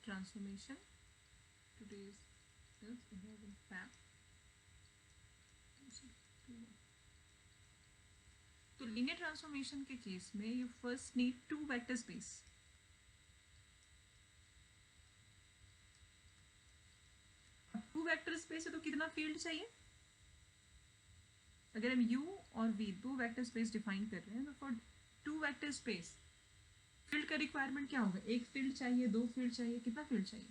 transformation. Today is 11 Feb. तो linear transformation के case में you first need two vector space. Two vector space है तो कितना फील्ड चाहिए? अगर हम u और v दो वेक्टर स्पेस डिफाइन कर रहे हैं तो for two vector space field का रिक्वायरमेंट क्या होगा? एक फील्ड चाहिए, दो फील्ड चाहिए, कितना फील्ड चाहिए?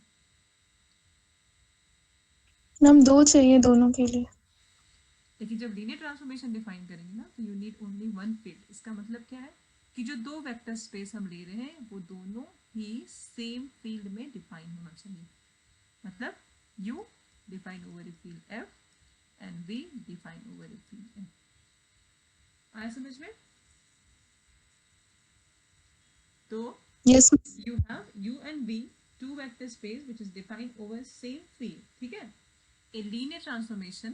मैम 2 चाहिए दोनों के लिए. लेकिन जब लीनियर ट्रांसफॉर्मेशन डिफाइन करेंगे ना तो you need only one field. इसका मतलब क्या है कि जो दो वेक्टर स्पेस हम ले रहे हैं वो दोनों ही सेम फील्ड में डिफाइन होना चाहिए. मतलब u define over a field f and v define over a field m. आया समझ में? तो yes you have u and v two vector space which is defined over same field. ठीक है? A linear transformation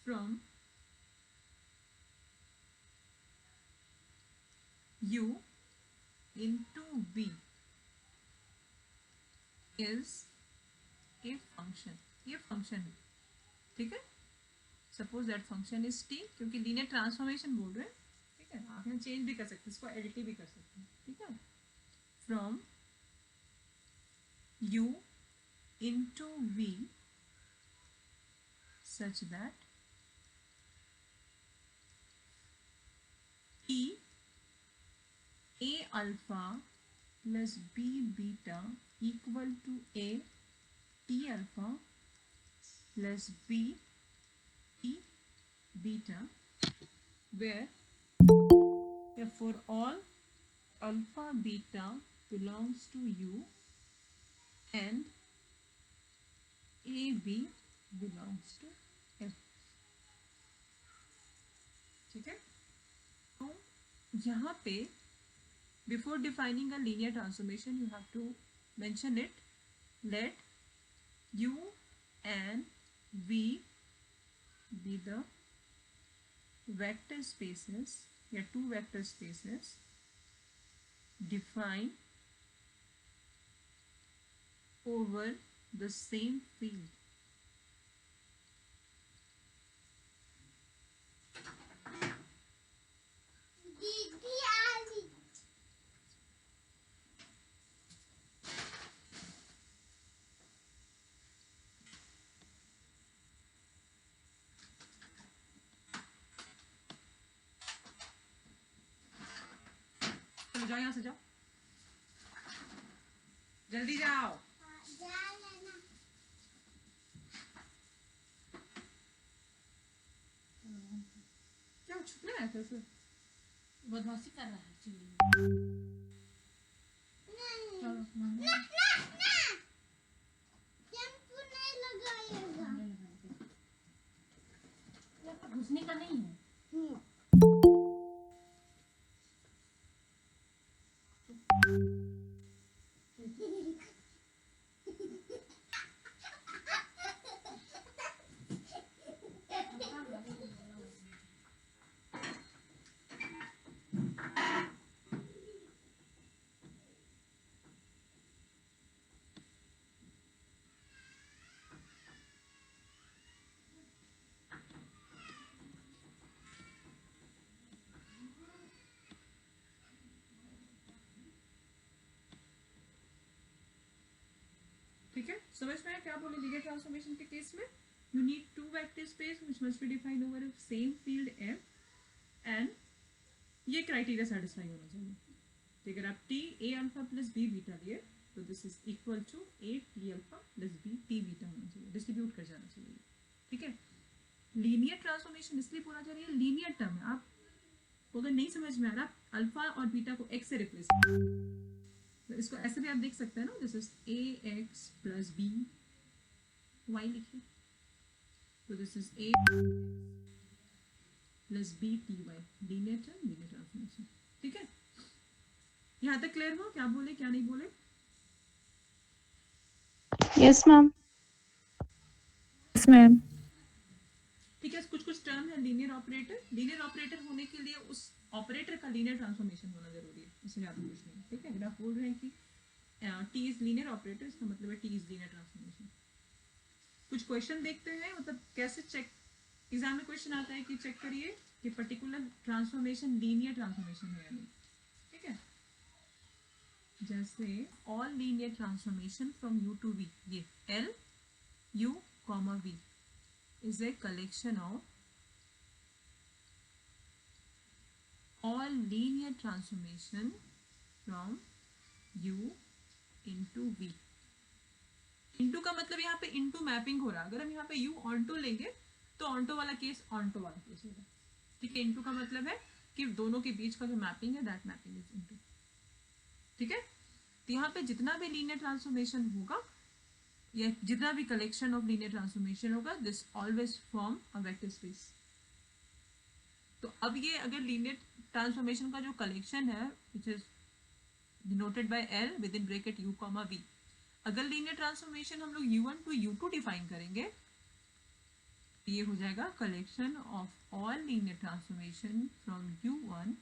from u into v is a function. ये function है. ठीक है? Suppose that function is t, क्योंकि linear transformation बोल रहे हैं. ठीक है? आप यहाँ चेंज भी कर सकते हैं, इसको एडिटिव भी कर सकते हैं. ठीक है? From u into v such that t a alpha plus b beta equal to a t alpha plus b t beta, where for all alpha beta belongs to u and a b belongs to f. ठीक है? तो यहाँ पे before defining a linear transformation you have to mention it. Let u and v be the vector spaces या two vector spaces defined over the same field. चलो जाओ, यहाँ से जाओ, जल्दी जाओ. क्या छुपने आया था उसे? बदमाशी कर रहा है चुन्नी में. चलो घुसने का नहीं है. ठीक है? समझ में आया क्या बोले लीनियर ट्रांसफॉर्मेशन के केस में? You need two vector space which must be defined over same field m and ये क्राइटेरिया सेटिस्फाई होना चाहिए. तो अगर आप t a alpha plus b beta लिए तो this is equal to a t alpha plus b t beta होना चाहिए. डिस्ट्रीब्यूट कर जाना चाहिए. ठीक है? लीनियर ट्रांसफॉर्मेशन इसलिए बोला जा रही है लीनियर टर्म है. आप अगर नहीं समझ में आ रहा अल्फा और बीटा को x से रिप्लेस तो इसको ऐसे भी आप देख सकते हैं ना. This is a x plus b y लिखिए. तो this is a plus b t y. Linear term, linear transformation. ठीक है? यहाँ तक क्लियर हो क्या बोले क्या नहीं बोले? Yes ma'am. Yes, ma'am. ठीक है, कुछ कुछ टर्म है लीनियर ऑपरेटर, लीनियर ऑपरेटर होने के लिए उस ऑपरेटर का लीनियर ट्रांसफॉर्मेशन होना जरूरी है, इससे ज़्यादा कुछ नहीं। ठीक है, अगर आप बोल रहे हैं कि टी इज लीनियर ऑपरेटर, इसका मतलब है टी इज लीनियर ट्रांसफॉर्मेशन। कुछ क्वेश्चन देखते हैं, मतलब कैसे चेक, एग्जाम में क्वेश्चन आता है कि चेक करिए कि पर्टिकुलर ट्रांसफॉर्मेशन लीनियर ट्रांसफॉर्मेशन है या नहीं। ठीक है, जैसे all linear transformation from U to V, ये L U comma V is a collection of all linear transformation from u into v। into का मतलब यहाँ पे into मैपिंग हो रहा है, अगर हम यहाँ पे u onto लेंगे तो onto वाला केस onto वाला केस होगा। ठीक है, into का मतलब है कि दोनों के बीच का जो मैपिंग है दैट मैपिंग इज into। ठीक है, तो यहाँ पे जितना भी लीनियर ट्रांसफॉर्मेशन होगा या जितना भी कलेक्शन ऑफ लीनियर ट्रांसफॉर्मेशन होगा, this always form a vector space. तो अब ये अगर लीनियर ट्रांसफॉर्मेशन का जो कलेक्शन है which is denoted by L with in bracket u comma v, अगर लीनियर ट्रांसफॉर्मेशन हम लोग u1 टू u2 डिफाइन करेंगे, ये हो जाएगा collection of all linear transformation from u1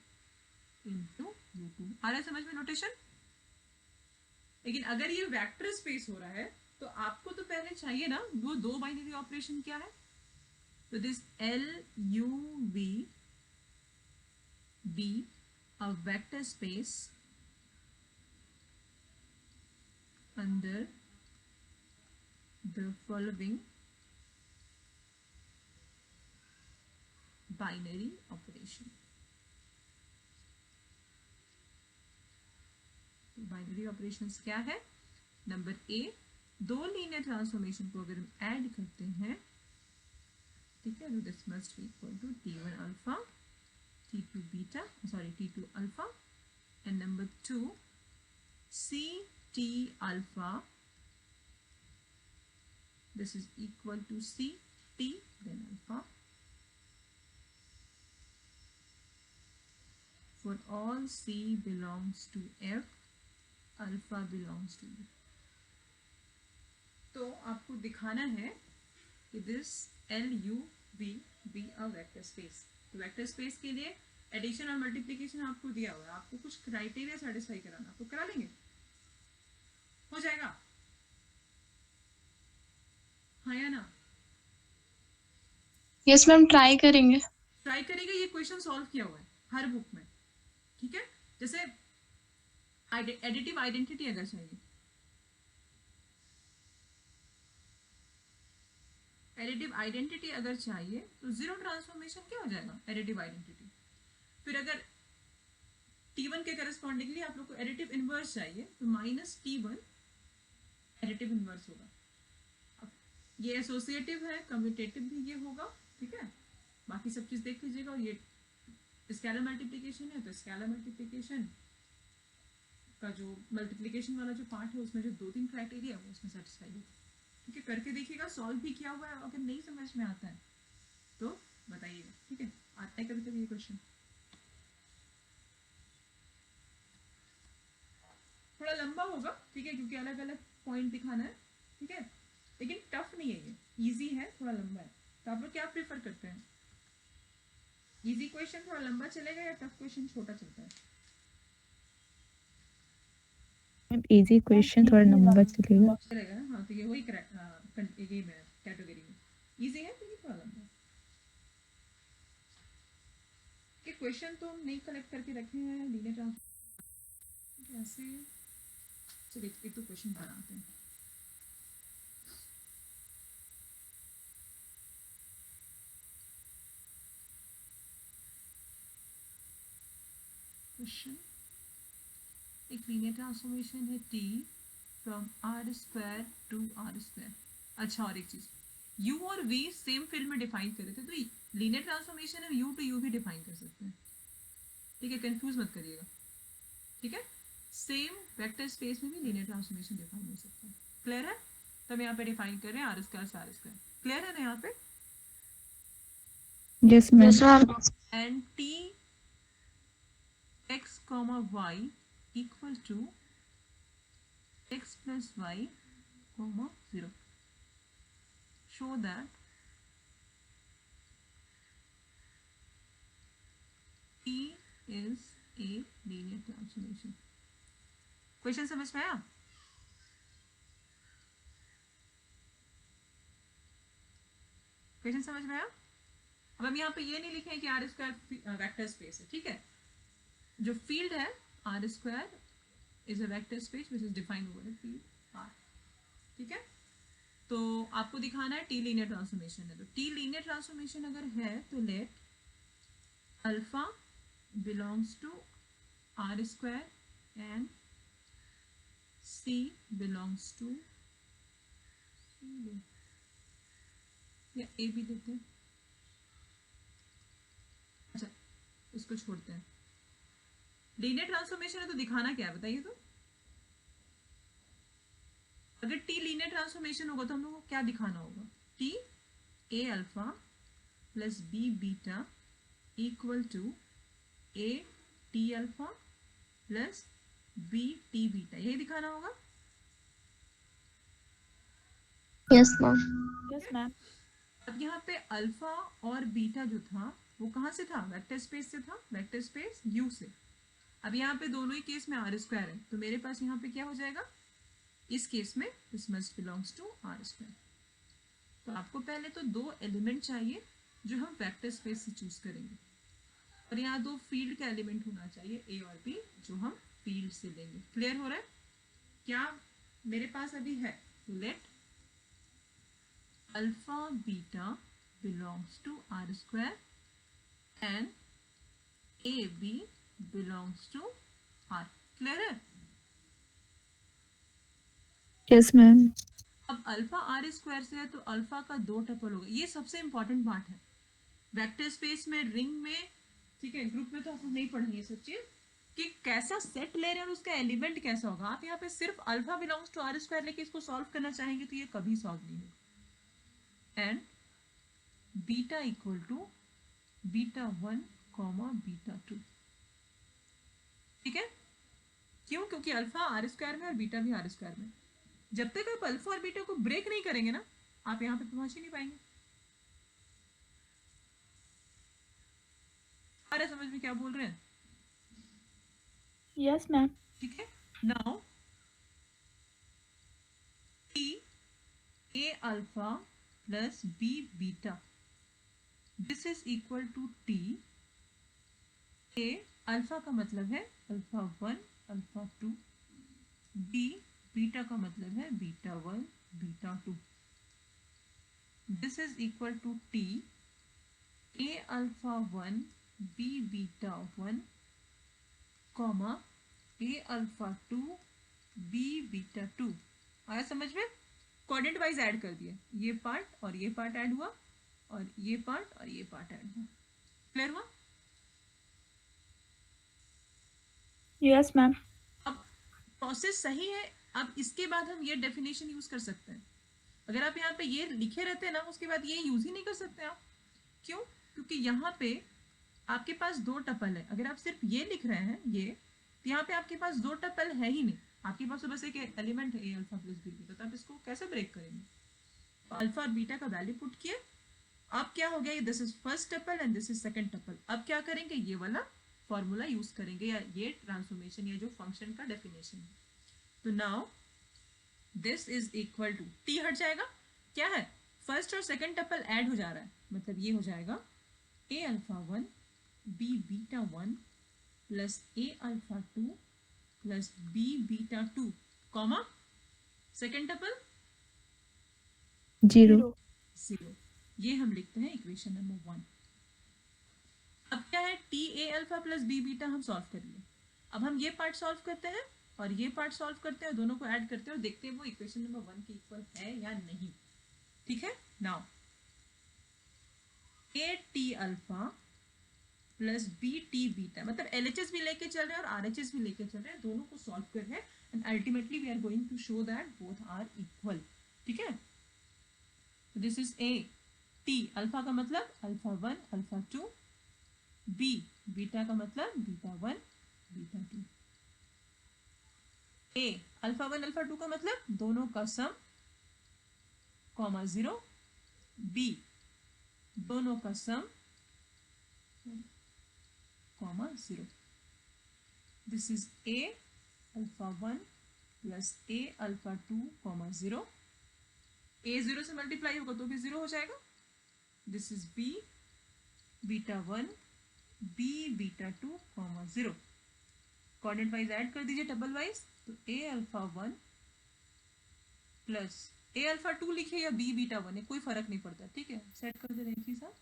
into u2। आ रहा है समझ में नोटेशन? लेकिन अगर ये वेक्टर स्पेस हो रहा है तो आपको तो पहले चाहिए ना वो दो बाइनरी ऑपरेशन क्या है, तो this L U V be a vector space under the following binary operation. Binary operations क्या है? नंबर ए, दो लीनियर ट्रांसफॉर्मेशन को अगर हम ऐड करते हैं, ठीक है, तो this must be equal to t1 alpha t2 beta, sorry t2 alpha, and number 2 ct alpha, this is equal to ct then alpha for all c belongs to f, alpha belongs to u। तो आपको दिखाना है कि this L U V be a vector space. तो vector space के लिए addition और multiplication आपको दिया हुआ है, आपको कुछ क्राइटेरिया सेटिस्फाई कराना, आपको करा लेंगे, हो जाएगा, हाँ या ना? यस मैम, ट्राई करेंगे। ट्राई करेंगे, ये क्वेश्चन सॉल्व किया हुआ है हर बुक में। ठीक है, जैसे एडिटिव आइडेंटिटी अगर चाहिए, एडिटिव आइडेंटिटी अगर चाहिए तो जीरो ट्रांसफॉर्मेशन क्या हो जाएगा, एडिटिव आइडेंटिटी। फिर अगर t1 के करस्पॉन्डिंगली आप लोग को एडिटिव इनवर्स चाहिए तो माइनस t1 एडिटिव इनवर्स होगा। अब ये एसोसिएटिव है, कम्यूटेटिव भी ये होगा। ठीक है, बाकी सब चीज देख लीजिएगा। और ये स्केलर मल्टीप्लिकेशन है तो स्केलर मल्टीप्लिकेशन का जो मल्टीप्लिकेशन वाला जो पार्ट है उसमें जो दो तीन क्राइटेरिया है वो उसमें सेटिस्फाई होगा। ठीक है, करके देखिएगा, सॉल्व भी किया हुआ है, अगर नहीं समझ में आता है तो बताइएगा। ठीक है, आता है कभी कभी ये क्वेश्चन, थोड़ा लंबा होगा, ठीक है, क्योंकि अलग अलग पॉइंट दिखाना है। ठीक है, लेकिन टफ नहीं है, ये इजी है, थोड़ा लंबा है। तो आप लोग क्या प्रेफर करते हैं, इजी क्वेश्चन थोड़ा लंबा चलेगा या टफ क्वेश्चन छोटा चलता है? इजी क्वेश्चन थोड़ा लंबा चलेगा। चलेगा ना, हाँ, तो ये वही ये में कैटेगरी में इजी है, तो ये थोड़ा लंबा कि क्वेश्चन तो हम नहीं कलेक्ट करके रखे हैं लीनियर ट्रांसफॉर्मेशन ऐसे। चलिए एक तो क्वेश्चन बनाते हैं। क्वेश्चन, एक लीनियर ट्रांसफॉर्मेशन है t from r square to r square. अच्छा, और एक चीज, u और v सेम फील्ड में डिफाइन करे थे, तो लीनियर ट्रांसफॉर्मेशन हम u टू u भी डिफाइन कर सकते हैं। ठीक है, कंफ्यूज मत करिएगा। ठीक है, सेम वेक्टर स्पेस में भी लीनियर ट्रांसफॉर्मेशन डिफाइन हो सकता है। क्लियर है? तो हम यहाँ पे डिफाइन कर रहे हैं r स्क्वायर से r स्क्वायर। क्लियर है ना यहाँ पे? Yes ma'am. And t x comma y equal to x plus y comma 0. Show that T is a linear transformation. Question समझ में आया? क्वेश्चन समझ में आया? अब हम यहाँ पे ये नहीं लिखें कि आर स्क्वायर वेक्टर स्पेस है, ठीक है? जो फील्ड है R square is a vector space which is defined over a field R, ठीक है? तो आपको दिखाना है टी लीनियर ट्रांसफॉर्मेशन है, तो टी लीनियर ट्रांसफॉर्मेशन अगर है तो let alpha belongs to R square and C belongs to या ए भी देते हैं, अच्छा इसको छोड़ते हैं। लीनियर ट्रांसफॉर्मेशन है तो दिखाना क्या है बताइए? तो अगर टी लीनियर ट्रांसफॉर्मेशन होगा तो हम लोग को क्या दिखाना होगा? T A alpha plus B beta equal to A T alpha plus B T beta, यही दिखाना होगा। Yes ma'am. Yes ma'am. अब यहाँ पे अल्फा और बीटा जो था वो कहाँ से था? वेक्टर स्पेस से था, वेक्टर स्पेस यू से। अब यहाँ पे दोनों ही केस में आर स्क्वायर है, तो मेरे पास यहाँ पे क्या हो जाएगा? इस केस में this must belongs to R square. तो आपको पहले तो दो एलिमेंट चाहिए जो हम वेक्टर स्पेस से चूज करेंगे, और यहाँ दो फील्ड का एलिमेंट होना चाहिए ए और बी जो हम फील्ड से लेंगे। क्लियर हो रहा है? क्या मेरे पास अभी है? Let alpha beta belongs to R square and a b belongs to R. Clear है? Yes ma'am. अब अल्फा आर स्क्वायर से है तो अल्फा का दो टपल होगा, ये सबसे इंपॉर्टेंट पार्ट है वेक्टर स्पेस में, रिंग में, ठीक है? ग्रुप में तो आपको नहीं पढ़नी है सब चीज कि कैसा सेट ले रहे हैं और उसका एलिमेंट कैसा होगा। आप यहाँ पे सिर्फ alpha belongs to R square लेके इसको सॉल्व करना चाहेंगे तो ये कभी सॉल्व नहीं होगा। And beta equal to beta 1 comma beta 2, ठीक है? क्यों? क्योंकि अल्फा आर स्क्वायर में और बीटा भी आर स्क्वायर में। जब तक आप अल्फा और बीटा को ब्रेक नहीं करेंगे ना, आप यहाँ पे पहुंच ही नहीं पाएंगे। अरे समझ में क्या बोल रहे हैं? Yes ma'am. ठीक है? Now T A alpha plus B beta, this is equal to T A alpha का मतलब है अल्फा 1 अल्फा 2, बी बीटा का मतलब है beta 1 beta 2, this is equal to T A alpha 1 B beta 1 comma A alpha 2 B beta 2। आया समझ में? Coordinate wise add कर दिया, ये पार्ट और ये पार्ट ऐड हुआ और ये पार्ट और ये पार्ट ऐड हुआ। क्लियर हुआ? Yes ma'am. अब प्रोसेस सही है। अब इसके बाद हम ये डेफिनेशन यूज कर सकते हैं। अगर आप यहाँ पे ये लिखे रहते हैं ना, उसके बाद ये यूज ही नहीं कर सकते आप। क्यों? क्योंकि यहाँ पे आपके पास दो टपल है। अगर आप सिर्फ ये लिख रहे हैं ये, तो यहाँ पे आपके पास दो टपल है ही नहीं, आपके पास तो बस एक एलिमेंट है ए अल्फा प्लस बी बीटा, तो आप इसको कैसे ब्रेक करेंगे? तो अल्फा और बीटा का वैल्यू पुट किए, अब क्या हो गया? This is first tuple and this is second tuple. अब क्या करेंगे? ये वाला फॉर्मूला यूज करेंगे, या ये ट्रांसफॉर्मेशन या जो फंक्शन का डेफिनेशन है। तो now this is equal to, T हट जाएगा, क्या है? फर्स्ट और सेकंड टपल ऐड हो जा रहा है, मतलब ये हो जाएगा a alpha 1 B beta 1 plus a alpha 2 plus B beta 2 comma second tuple 0। 0। ये हम लिखते हैं इक्वेशन नंबर 1। अब क्या है? T A alpha plus B beta हम सॉल्व कर लिए। अब हम ये पार्ट सॉल्व करते हैं और ये पार्ट सॉल्व करते हैं, दोनों को ऐड करते हैं और देखते हैं वो इक्वेशन नंबर 1 के इक्वल है या नहीं। ठीक है? Now A T alpha plus B T beta, मतलब एलएचएस भी लेके चल रहे हैं और आरएचएस भी लेके चल रहे हैं, दोनों को सॉल्व कर रहे हैं and ultimately we are going to show that both are equal. ठीक है? This is A T alpha का मतलब अल्फा 1 अल्फा 2, बी बीटा का मतलब बीटा 1 बीटा 2, ए अल्फा 1 अल्फा 2 का मतलब दोनों का सम कॉमा 0, बी दोनों का सम comma 0. This is a alpha 1 plus a alpha 2 comma 0. a 0 से मल्टीप्लाई होगा तो भी 0 हो जाएगा. This is b beta 1 b beta 2 comma 0. Coordinate wise add कर दीजिए डबल वाइज. तो a alpha 1 plus a alpha 2 लिखिए या b beta 1 है, कोई फर्क नहीं पड़ता. ठीक है, सेट कर दे रहे हैं साथ.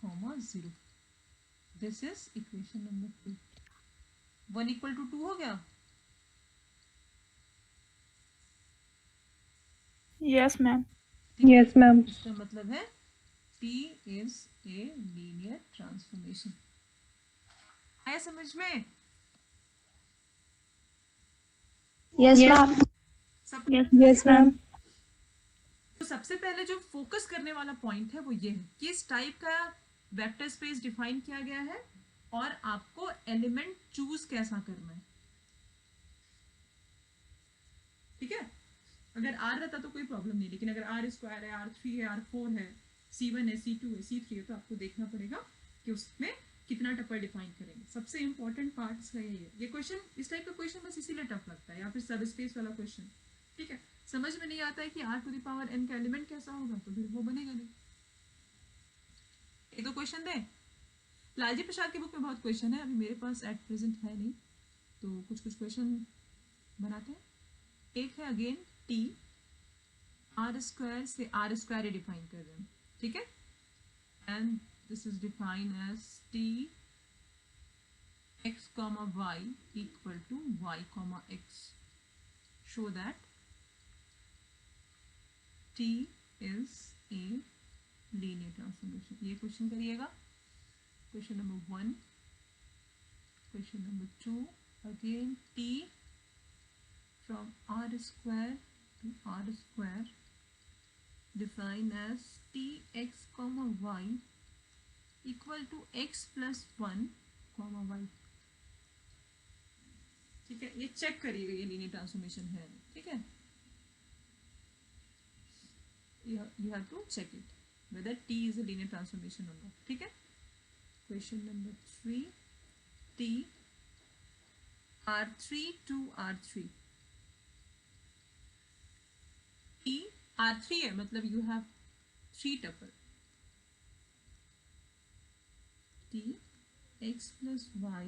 comma 0. This is equation number 2. 1 equal to 2 हो गया. Yes, ma'am. Yes, ma'am. इसका मतलब है T is a linear transformation. आया समझ में? Yes, ma'am. सब Yes, ma'am. तो सबसे पहले जो फोकस करने वाला पॉइंट है वो ये है कि इस टाइप का वेक्टर स्पेस डिफाइन किया गया है और आपको एलिमेंट चूज कैसा करना है. ठीक है, अगर R रहता तो कोई प्रॉब्लम नहीं, लेकिन अगर R स्क्वायर है, R3 है, R4 है, C1 है, C2 है, C3 है, तो आपको देखना पड़ेगा कि उसमें कितना टप्पल डिफाइन करेंगे. सबसे इंपॉर्टेंट पार्ट इसका यही है. ये क्वेश्चन, इस टाइप का क्वेश्चन बस इसीलिए टफ लगता है, या फिर सब स्पेस वाला क्वेश्चन. ठीक है, समझ में नहीं आता है कि R to the power n का एलिमेंट कैसा होगा तो फिर वो बनेगा नहीं. एक दो क्वेश्चन दें. लालजी प्रसाद की बुक में बहुत क्वेश्चन है, अभी मेरे पास एट प्रेजेंट है नहीं, तो कुछ कुछ क्वेश्चन बनाते हैं. एक है अगेन t r स्क्वायर से r स्क्वायर डिफाइन कर रहे हैं. ठीक है, and this is defined as t x comma y equal to y comma x. Show that t is a linear transformation. ये क्वेश्चन करिएगा. Question number 1. Question number 2 again t from r square to r square defined as tx comma y equal to x plus 1 comma y. ठीक है, ये check करिएगा ये linear transformation है. ठीक है, you have to check it whether t is a linear transformation or not. ठीक है. Question number 3. t r3 to r3. t r3 है मतलब you have 3 tuple. t x plus y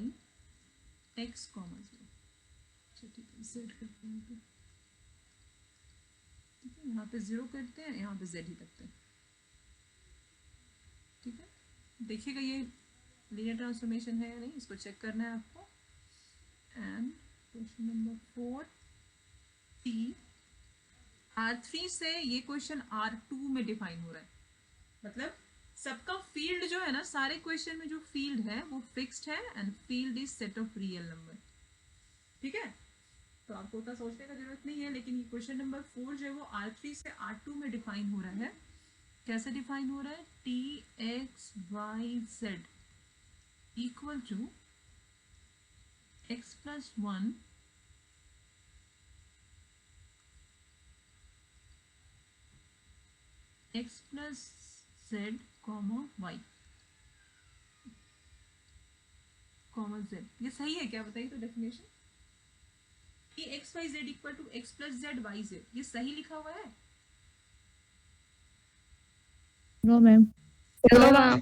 x comma 0. ठीक है, z करते हैं. ठीक है, यहाँ पे 0 करते हैं, यहाँ पे z ही रखते हैं. ठीक है, देखिएगा ये लीनियर ट्रांसफॉर्मेशन है या नहीं, इसको चेक करना है आपको. And question number 4. t r3 से ये क्वेश्चन r2 में डिफाइन हो रहा है. मतलब सबका फील्ड जो है ना, सारे क्वेश्चन में जो फील्ड है वो फिक्स्ड है and field is set of real number. ठीक है, तो आपको उतना सोचने का जरूरत नहीं है. लेकिन ये क्वेश्चन नंबर 4 जो है वो R3 से R2 में डिफाइन हो रहा है. कैसे डिफाइन हो रहा है? t x y z equal to x plus 1 x plus z comma y comma z. ये सही है क्या, बताइए तो डेफिनेशन. कि x y z equal to x plus z y z, ये सही लिखा हुआ है? No, ma'am. No, ma'am.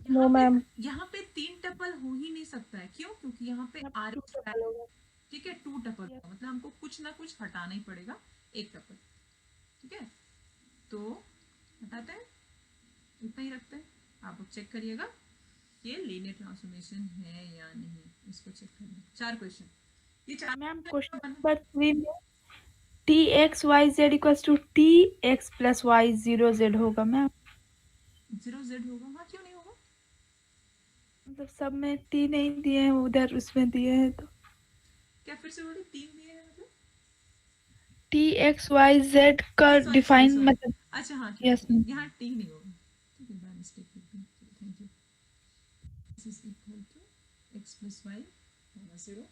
No, ma'am. यहाँ पे 3 टपल हो ही नहीं सकता है. क्यों? क्योंकि यहाँ पे आर ठीक है 2 टपल मतलब हमको कुछ ना कुछ हटाना ही पड़ेगा, 1 टपल. ठीक है, तो हटाते हैं, इतना ही रखते हैं. आप चेक करिएगा ये लीनियर ट्रांसफॉर्मेशन है या नहीं, इसको चेक करिए. 4 क्वेश्चन. ये 4 मैम क्वेश्चन नंबर 3 में t x y z equals to t x plus y 0 z होगा मैम. 0 जेड होगा. हाँ, क्यों नहीं होगा? मतलब सब में टी नहीं दिए हैं, उधर उसमें दिए हैं. तो क्या फिर से बोले 3 दिए हैं मतलब? टी एक्स वाई जेड का Sorry, डिफाइन sorry. मतलब अच्छा हाँ, Yes, ma'am. यहाँ टी नहीं होगा. ठीक है, by mistake. Thank you. This is equal to x plus y 0